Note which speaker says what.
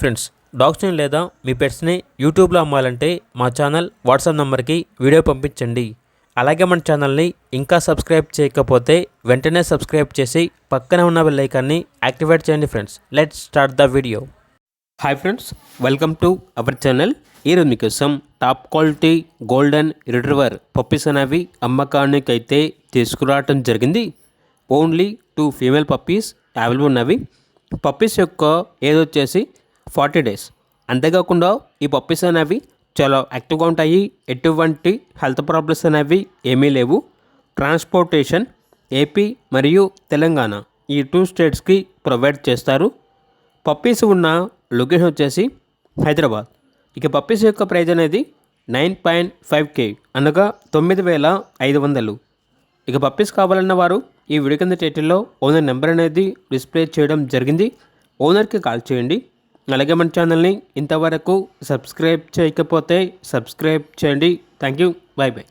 Speaker 1: Friends, డాగ్స్ని లేదా మీ పెట్స్ని యూట్యూబ్లో అమ్మాలంటే మా ఛానల్ వాట్సాప్ నెంబర్కి వీడియో పంపించండి. అలాగే మన ఛానల్ని ఇంకా సబ్స్క్రైబ్ చేయకపోతే వెంటనే సబ్స్క్రైబ్ చేసి పక్కన ఉన్న బెల్ ఐకాన్ని యాక్టివేట్ చేయండి. Friends, let's start the video. Hi friends, welcome to our channel. ఈరోజు మీకోసం top quality golden retriever puppies అనేవి అమ్మకానికి అయితే తీసుకురావటం జరిగింది. ఓన్లీ 2 ఫీమేల్ పప్పీస్ అవైలబుల్ ఉన్నవి. పప్పీస్ యొక్క ఏజ్ వచ్చేసి 40 డేస్. అంతేకాకుండా ఈ పప్పీస్ అనేవి చాలా యాక్టివ్గా ఉంటాయి. ఎటువంటి హెల్త్ ప్రాబ్లమ్స్ అనేవి ఏమీ లేవు. ట్రాన్స్పోర్టేషన్ ఏపీ మరియు తెలంగాణ ఈ 2 స్టేట్స్కి ప్రొవైడ్ చేస్తారు. పప్పీస్ ఉన్న లొకేషన్ వచ్చేసి హైదరాబాద్. ఇక పప్పీస్ యొక్క ప్రైజ్ అనేది 9.5K అనగా 9,500. ఇక పప్పీస్ కావాలన్న వారు ఈ వీడియో కింద టైటిల్లో ఓనర్ నెంబర్ అనేది డిస్ప్లే చేయడం జరిగింది. ఓనర్కి కాల్ చేయండి. అలాగే మన ఛానల్ని ఇంతవరకు సబ్స్క్రైబ్ చేయకపోతే సబ్స్క్రైబ్ చేయండి. Thank you. By by.